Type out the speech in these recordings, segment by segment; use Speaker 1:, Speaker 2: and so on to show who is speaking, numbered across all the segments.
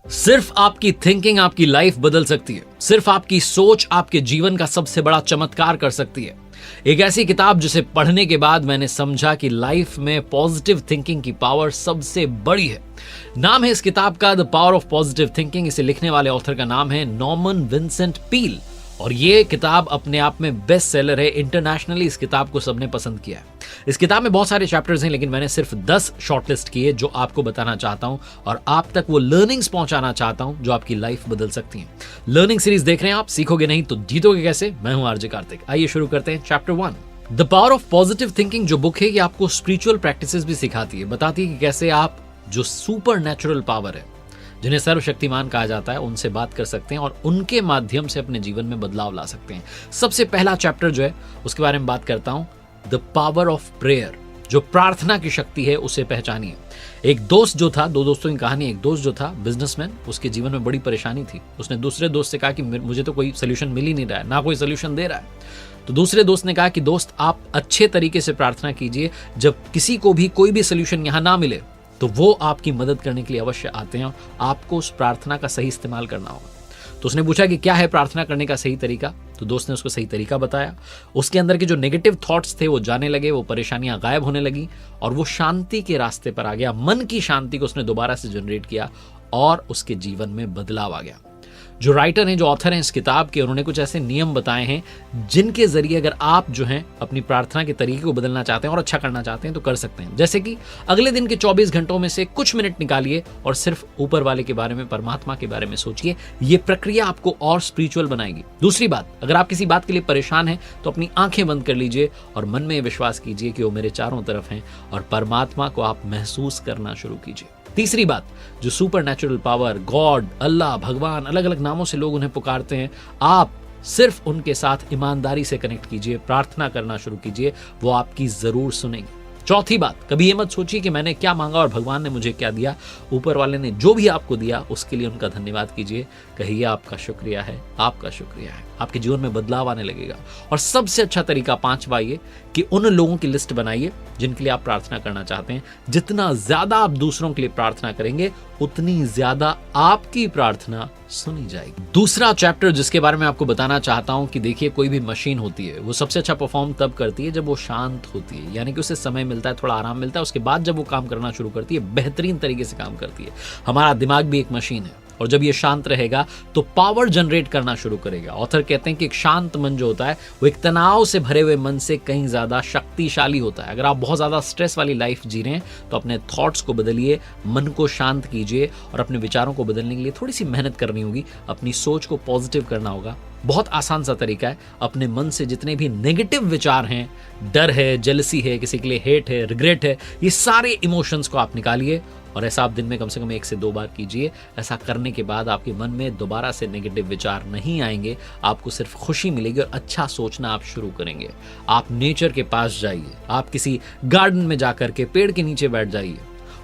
Speaker 1: सिर्फ आपकी थिंकिंग आपकी लाइफ बदल सकती है। सिर्फ आपकी सोच आपके जीवन का सबसे बड़ा चमत्कार कर सकती है। एक ऐसी किताब जिसे पढ़ने के बाद मैंने समझा कि लाइफ में पॉजिटिव थिंकिंग की पावर सबसे बड़ी है। नाम है इस किताब का the power of positive thinking. इसे लिखने वाले ऑथर का नाम है नॉर्मन विंसेंट पील और ये किताब अपने आप में बेस्ट सेलर है। इंटरनेशनली इस किताब को सबने पसंद किया है। इस किताब में बहुत सारे चैप्टर्स हैं, लेकिन मैंने सिर्फ 10 शॉर्टलिस्ट किए जो आपको बताना चाहता हूं और आप तक वो लर्निंग्स पहुंचाना चाहता हूं जो आपकी लाइफ बदल सकती हैं। लर्निंग सीरीज देख रहे हैं आप, सीखोगे नहीं तो जीतोगे कैसे। मैं हूं आरजे कार्तिक। आइए शुरू करते हैं। Chapter 1 the power of positive thinking जो बुक है ये आपको स्पिरिचुअल प्रैक्टिसेस भी सिखाती है, बताती है कि कैसे आप जो सुपर नेचुरल पावर है, जिन्हें सर्वशक्तिमान कहा जाता है, उनसे बात कर सकते हैं और उनके माध्यम से अपने जीवन में बदलाव ला सकते हैं। सबसे पहला चैप्टर जो है उसके बारे में बात करता हूं, द पावर ऑफ प्रेयर। जो प्रार्थना की शक्ति है उसे पहचानिए। एक दोस्त जो था, दो दोस्तों की कहानी। एक दोस्त जो था बिजनेसमैन, उसके जीवन में बड़ी परेशानी थी। उसने दूसरे दोस्त से कहा कि मुझे तो कोई सोल्यूशन मिल ही नहीं रहा है, ना कोई सोल्यूशन दे रहा है। तो दूसरे दोस्त ने कहा कि दोस्त आप अच्छे तरीके से प्रार्थना कीजिए, जब किसी को भी कोई भी सोल्यूशन यहां ना मिले तो वो आपकी मदद करने के लिए अवश्य आते हैं। आपको उस प्रार्थना का सही इस्तेमाल करना होगा। तो उसने पूछा कि क्या है प्रार्थना करने का सही तरीका। तो दोस्त ने उसको सही तरीका बताया। उसके अंदर के जो नेगेटिव थॉट्स थे वो जाने लगे, वो परेशानियां गायब होने लगी और वो शांति के रास्ते पर आ गया। मन की शांति को उसने दोबारा से जनरेट किया और उसके जीवन में बदलाव आ गया। जो राइटर हैं, जो ऑथर हैं इस किताब के, उन्होंने कुछ ऐसे नियम बताए हैं जिनके जरिए अगर आप जो हैं अपनी प्रार्थना के तरीके को बदलना चाहते हैं और अच्छा करना चाहते हैं तो कर सकते हैं। जैसे कि अगले दिन के 24 घंटों में से कुछ मिनट निकालिए और सिर्फ ऊपर वाले के बारे में, परमात्मा के बारे में सोचिए। ये प्रक्रिया आपको और स्पिरिचुअल बनाएगी। दूसरी बात, अगर आप किसी बात के लिए परेशान हैं तो अपनी आंखें बंद कर लीजिए और मन में विश्वास कीजिए कि वो मेरे चारों तरफ हैं और परमात्मा को आप महसूस करना शुरू कीजिए। तीसरी बात, जो सुपर नेचुरल पावर, गॉड, अल्लाह, भगवान, अलग अलग नामों से लोग उन्हें पुकारते हैं, आप सिर्फ उनके साथ ईमानदारी से कनेक्ट कीजिए, प्रार्थना करना शुरू कीजिए, वो आपकी जरूर सुनेंगे। चौथी बात, कभी ये मत सोचिए कि मैंने क्या मांगा और भगवान ने मुझे क्या दिया। ऊपर वाले ने जो भी आपको दिया उसके लिए उनका धन्यवाद कीजिए। कहिए आपका शुक्रिया है, आपका शुक्रिया है। आपके जीवन में बदलाव आने लगेगा। और सबसे अच्छा तरीका 5वां ये कि उन लोगों की लिस्ट बनाइए जिनके लिए आप प्रार्थना करना चाहते हैं। जितना ज्यादा आप दूसरों के लिए प्रार्थना करेंगे उतनी ज्यादा आपकी प्रार्थना सुनी जाएगी। दूसरा चैप्टर जिसके बारे में आपको बताना चाहता हूं कि देखिए, कोई भी मशीन होती है वो सबसे अच्छा परफॉर्म तब करती है जब वो शांत होती है, यानी कि उसे समय मिलता है, थोड़ा आराम मिलता है। उसके बाद जब वो काम करना शुरू करती है बेहतरीन तरीके से काम करती है। हमारा दिमाग भी एक मशीन है और जब ये शांत रहेगा तो पावर जनरेट करना शुरू करेगा। ऑथर कहते हैं कि एक शांत मन जो होता है वो एक तनाव से भरे हुए मन से कहीं ज्यादा शक्तिशाली होता है। अगर आप बहुत ज्यादा स्ट्रेस वाली लाइफ जी रहे हैं तो अपने थॉट्स को बदलिए, मन को शांत कीजिए और अपने विचारों को बदलने के लिए थोड़ी सी मेहनत करनी होगी। अपनी सोच को पॉजिटिव करना होगा। बहुत आसान सा तरीका है, अपने मन से जितने भी नेगेटिव विचार हैं, डर है, जेलसी है, किसी के लिए हेट है, रिग्रेट है, ये सारे इमोशंस को आप निकालिए और ऐसा आप दिन में कम से कम 1 से 2 बार कीजिए। ऐसा करने के बाद आपके मन में दोबारा से नेगेटिव विचार नहीं आएंगे। आपको सिर्फ खुशी मिलेगी और अच्छा सोचना आप शुरू करेंगे। आप नेचर के पास जाइए, आप किसी गार्डन में जाकर के पेड़ के नीचे बैठ जाइए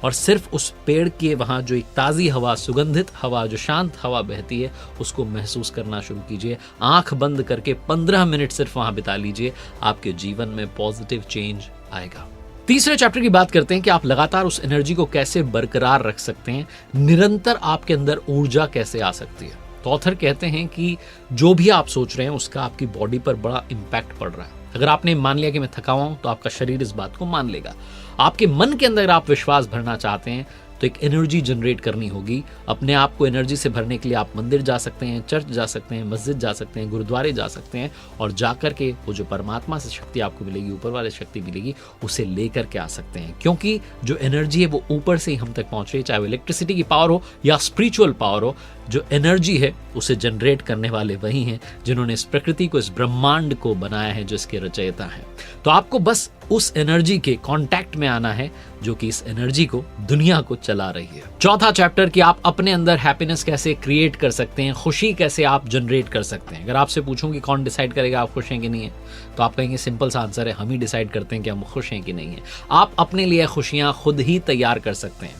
Speaker 1: और सिर्फ उस पेड़ के वहां जो एक ताज़ी हवा, सुगंधित हवा, जो शांत हवा बहती है उसको महसूस करना शुरू कीजिए। आंख बंद करके 15 मिनट सिर्फ वहां बिता लीजिए। आपके जीवन में पॉजिटिव चेंज आएगा। तीसरे चैप्टर की बात करते हैं कि आप लगातार उस एनर्जी को कैसे बरकरार रख सकते हैं, निरंतर आपके अंदर ऊर्जा कैसे आ सकती है। तो ऑथर कहते हैं कि जो भी आप सोच रहे हैं उसका आपकी बॉडी पर बड़ा इंपैक्ट पड़ रहा है। अगर आपने मान लिया कि मैं थका हुआ हूं तो आपका शरीर इस बात को मान लेगा। आपके मन के अंदर आप विश्वास भरना चाहते हैं तो एक एनर्जी जनरेट करनी होगी। अपने आप को एनर्जी से भरने के लिए आप मंदिर जा सकते हैं, चर्च जा सकते हैं, मस्जिद जा सकते हैं, गुरुद्वारे जा सकते हैं और जाकर के वो जो परमात्मा से शक्ति आपको मिलेगी, ऊपर वाले शक्ति मिलेगी, उसे लेकर के आ सकते हैं। क्योंकि जो एनर्जी है वो ऊपर से ही हम तक पहुंच रही है, चाहे वो इलेक्ट्रिसिटी की पावर हो या स्पिरिचुअल पावर हो। जो एनर्जी है उसे जनरेट करने वाले वही हैं जिन्होंने इस प्रकृति को, इस ब्रह्मांड को बनाया है, जो इसके रचयिता हैं। तो आपको बस उस एनर्जी के कांटेक्ट में आना है जो कि इस एनर्जी को, दुनिया को चला रही है। चौथा चैप्टर कि आप अपने अंदर हैप्पीनेस कैसे क्रिएट कर सकते हैं, खुशी कैसे आप जनरेट कर सकते हैं। अगर आपसे पूछूं कि कौन डिसाइड करेगा आप खुश हैं कि नहीं है, तो आप कहेंगे सिंपल सा आंसर है, हम ही डिसाइड करते हैं कि हम खुश हैं कि नहीं है। आप अपने लिए खुशियां खुद ही तैयार कर सकते हैं।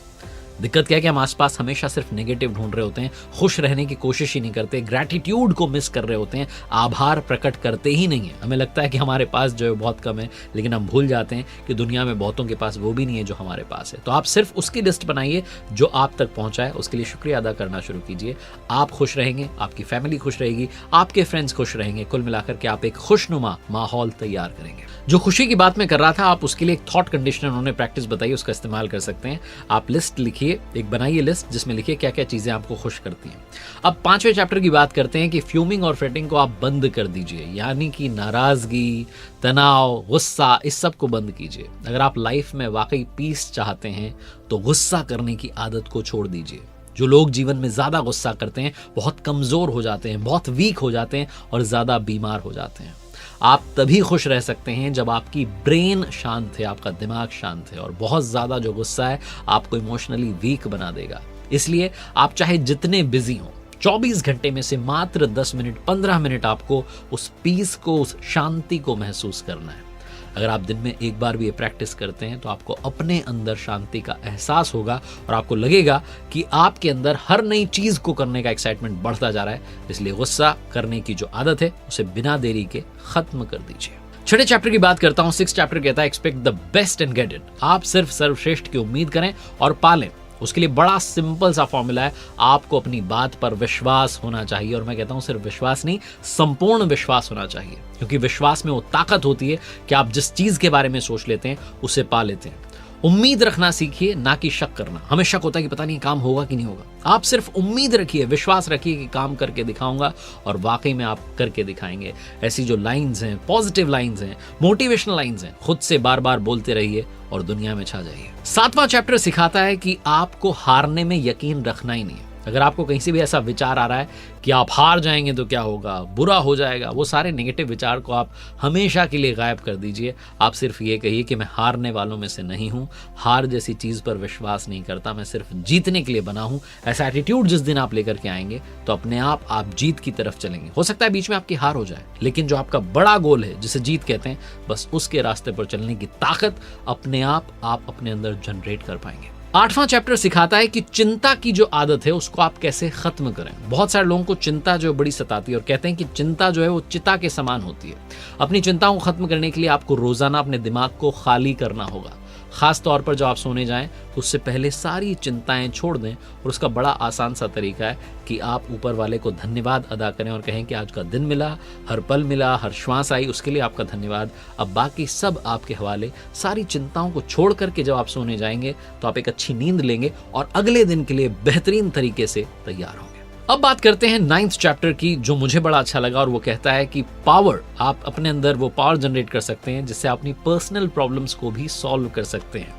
Speaker 1: दिक्कत क्या है कि हम आसपास हमेशा सिर्फ नेगेटिव ढूंढ रहे होते हैं, खुश रहने की कोशिश ही नहीं करते, ग्रैटिट्यूड को मिस कर रहे होते हैं, आभार प्रकट करते ही नहीं है। हमें लगता है कि हमारे पास जो है बहुत कम है, लेकिन हम भूल जाते हैं कि दुनिया में बहुतों के पास वो भी नहीं है जो हमारे पास है। तो आप सिर्फ उसकी लिस्ट बनाइए जो आप तक पहुंचा है, उसके लिए शुक्रिया अदा करना शुरू कीजिए। आप खुश रहेंगे, आपकी फैमिली खुश रहेगी, आपके फ्रेंड्स खुश रहेंगे, कुल मिलाकर के आप एक खुशनुमा माहौल तैयार करेंगे। जो खुशी की बात मैं कर रहा था, आप उसके लिए एक थॉट कंडीशनर उन्होंने प्रैक्टिस बताई, उसका इस्तेमाल कर सकते हैं। आप लिस्ट लिखिए, एक बनाइए लिस्ट जिसमें लिखिए क्या क्या चीजें आपको खुश करती हैं। अब 5वें चैप्टर की बात करते हैं कि फ्यूमिंग और फ्रेटिंग को आप बंद कर दीजिए, यानी कि नाराजगी, तनाव, गुस्सा, इस सब को बंद कीजिए। अगर आप लाइफ में वाकई पीस चाहते हैं तो गुस्सा करने की आदत को छोड़ दीजिए। जो लोग जीवन में ज्यादा गुस्सा करते हैं बहुत कमजोर हो जाते हैं, बहुत वीक हो जाते हैं और ज्यादा बीमार हो जाते हैं। आप तभी खुश रह सकते हैं जब आपकी ब्रेन शांत है, आपका दिमाग शांत है, और बहुत ज्यादा जो गुस्सा है आपको इमोशनली वीक बना देगा। इसलिए आप चाहे जितने बिजी हों, 24 घंटे में से मात्र 10 मिनट 15 मिनट आपको उस पीस को, उस शांति को महसूस करना है। अगर आप दिन में एक बार भी ये प्रैक्टिस करते हैं तो आपको अपने अंदर शांति का एहसास होगा और आपको लगेगा कि आपके अंदर हर नई चीज को करने का एक्साइटमेंट बढ़ता जा रहा है। इसलिए गुस्सा करने की जो आदत है उसे बिना देरी के खत्म कर दीजिए। 6ठे चैप्टर की बात करता हूं। 6th चैप्टर कहता है expect the best and get it. आप सिर्फ सर्वश्रेष्ठ की उम्मीद करें और पालें। उसके लिए बड़ा सिंपल सा फॉर्मूला है, आपको अपनी बात पर विश्वास होना चाहिए। और मैं कहता हूं सिर्फ विश्वास नहीं, संपूर्ण विश्वास होना चाहिए, क्योंकि विश्वास में वो ताकत होती है कि आप जिस चीज के बारे में सोच लेते हैं उसे पा लेते हैं। उम्मीद रखना सीखिए, ना कि शक करना। हमें शक होता है कि पता नहीं काम होगा कि नहीं होगा। आप सिर्फ उम्मीद रखिए, विश्वास रखिए कि काम करके दिखाऊंगा, और वाकई में आप करके दिखाएंगे। ऐसी जो लाइंस हैं, पॉजिटिव लाइंस हैं, मोटिवेशनल लाइंस हैं, खुद से बार बार बोलते रहिए और दुनिया में छा जाइए। 7वां चैप्टर सिखाता है कि आपको हारने में यकीन रखना ही नहीं है। अगर आपको कहीं से भी ऐसा विचार आ रहा है कि आप हार जाएंगे तो क्या होगा, बुरा हो जाएगा, वो सारे नेगेटिव विचार को आप हमेशा के लिए गायब कर दीजिए। आप सिर्फ ये कहिए कि मैं हारने वालों में से नहीं हूं, हार जैसी चीज पर विश्वास नहीं करता, मैं सिर्फ जीतने के लिए बना हूं। ऐसा एटीट्यूड जिस दिन आप लेकर के आएंगे तो अपने आप जीत की तरफ चलेंगे। हो सकता है बीच में आपकी हार हो जाए, लेकिन जो आपका बड़ा गोल है, जिसे जीत कहते हैं, बस उसके रास्ते पर चलने की ताकत अपने आप अपने अंदर जनरेट कर पाएंगे। 8वां चैप्टर सिखाता है कि चिंता की जो आदत है उसको आप कैसे खत्म करें। बहुत सारे लोगों को चिंता जो बड़ी सताती है और कहते हैं कि चिंता जो है वो चिता के समान होती है। अपनी चिंताओं को खत्म करने के लिए आपको रोजाना अपने दिमाग को खाली करना होगा। खास तौर पर जब आप सोने जाएं तो उससे पहले सारी चिंताएं छोड़ दें, और उसका बड़ा आसान सा तरीका है कि आप ऊपर वाले को धन्यवाद अदा करें और कहें कि आज का दिन मिला, हर पल मिला, हर श्वास आई, उसके लिए आपका धन्यवाद। अब बाकी सब आपके हवाले। सारी चिंताओं को छोड़ करके जब आप सोने जाएंगे तो आप एक अच्छी नींद लेंगे और अगले दिन के लिए बेहतरीन तरीके से तैयार होंगे। अब बात करते हैं 9th चैप्टर की, जो मुझे बड़ा अच्छा लगा, और वो कहता है कि पावर, आप अपने अंदर वो पावर जनरेट कर सकते हैं जिससे आप अपनी पर्सनल प्रॉब्लम्स को भी सॉल्व कर सकते हैं।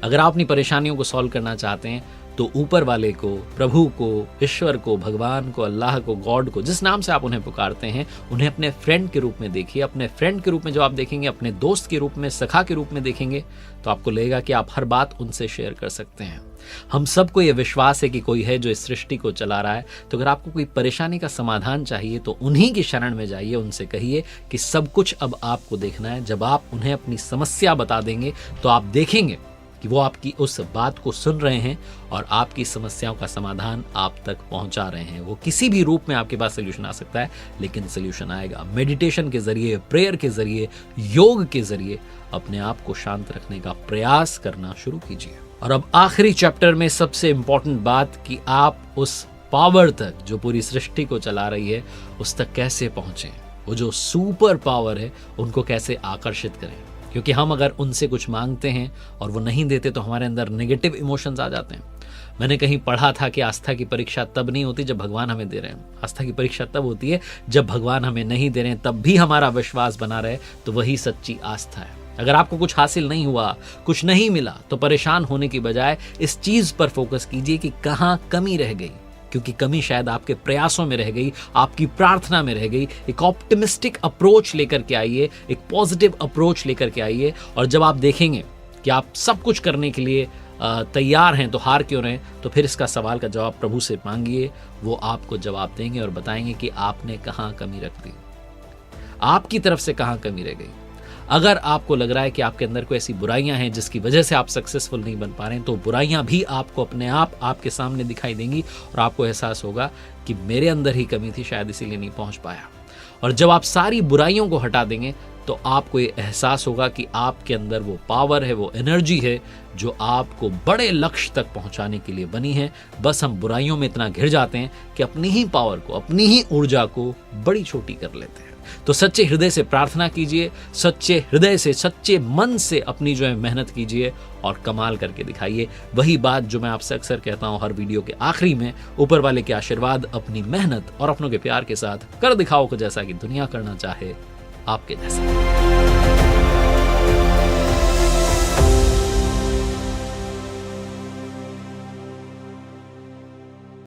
Speaker 1: अगर आप अपनी परेशानियों को सॉल्व करना चाहते हैं तो ऊपर वाले को, प्रभु को, ईश्वर को, भगवान को, अल्लाह को, गॉड को, जिस नाम से आप उन्हें पुकारते हैं, उन्हें अपने फ्रेंड के रूप में देखिए। अपने फ्रेंड के रूप में जब आप देखेंगे, अपने दोस्त के रूप में, सखा के रूप में देखेंगे, तो आपको लगेगा कि आप हर बात उनसे शेयर कर सकते हैं। हम सबको ये विश्वास है कि कोई है जो इस सृष्टि को चला रहा है। तो अगर आपको कोई परेशानी का समाधान चाहिए तो उन्हीं की शरण में जाइए, उनसे कहिए कि सब कुछ अब आपको देखना है। जब आप उन्हें अपनी समस्या बता देंगे तो आप देखेंगे कि वो आपकी उस बात को सुन रहे हैं और आपकी समस्याओं का समाधान आप तक पहुंचा रहे हैं। वो किसी भी रूप में आपके पास सोल्यूशन आ सकता है, लेकिन सोल्यूशन आएगा। मेडिटेशन के जरिए, प्रेयर के जरिए, योग के जरिए अपने आप को शांत रखने का प्रयास करना शुरू कीजिए। और अब आखिरी चैप्टर में सबसे इंपॉर्टेंट बात कि आप उस पावर तक जो पूरी सृष्टि को चला रही है उस तक कैसे पहुंचे। वो जो सुपर पावर है उनको कैसे आकर्षित करें, क्योंकि हम अगर उनसे कुछ मांगते हैं और वो नहीं देते तो हमारे अंदर नेगेटिव इमोशंस आ जाते हैं। मैंने कहीं पढ़ा था कि आस्था की परीक्षा तब नहीं होती जब भगवान हमें दे रहे हैं, आस्था की परीक्षा तब होती है जब भगवान हमें नहीं दे रहे हैं, तब भी हमारा विश्वास बना रहे, तो वही सच्ची आस्था है। अगर आपको कुछ हासिल नहीं हुआ, कुछ नहीं मिला, तो परेशान होने की बजाय इस चीज पर फोकस कीजिए कि कहां कमी रह गई, क्योंकि कमी शायद आपके प्रयासों में रह गई, आपकी प्रार्थना में रह गई। एक ऑप्टिमिस्टिक अप्रोच लेकर के आइए, एक पॉजिटिव अप्रोच लेकर के आइए, और जब आप देखेंगे कि आप सब कुछ करने के लिए तैयार हैं तो हार क्यों रहे, तो फिर इसका सवाल का जवाब प्रभु से मांगिए। वो आपको जवाब देंगे और बताएंगे कि आपने कहां कमी रख दी, आपकी तरफ से कहां कमी रह गई। अगर आपको लग रहा है कि आपके अंदर कोई ऐसी बुराइयां हैं जिसकी वजह से आप सक्सेसफुल नहीं बन पा रहे हैं, तो बुराइयां भी आपको अपने आप आपके सामने दिखाई देंगी और आपको एहसास होगा कि मेरे अंदर ही कमी थी, शायद इसीलिए नहीं पहुंच पाया। और जब आप सारी बुराइयों को हटा देंगे तो आपको ये एहसास होगा कि आपके अंदर वो पावर है, वो एनर्जी है जो आपको बड़े लक्ष्य तक पहुंचाने के लिए बनी है। बस हम बुराइयों में इतना घिर जाते हैं कि अपनी ही पावर को, अपनी ही ऊर्जा को बड़ी छोटी कर लेते हैं। तो सच्चे हृदय से प्रार्थना कीजिए, सच्चे हृदय से, सच्चे मन से अपनी जो है मेहनत कीजिए और कमाल करके दिखाइए। वही बात जो मैं आपसे अक्सर कहता हूं हर वीडियो के आखिरी में, ऊपर वाले के आशीर्वाद, अपनी मेहनत और अपनों के प्यार के साथ कर दिखाओ को जैसा कि दुनिया करना चाहे आपके जैसा।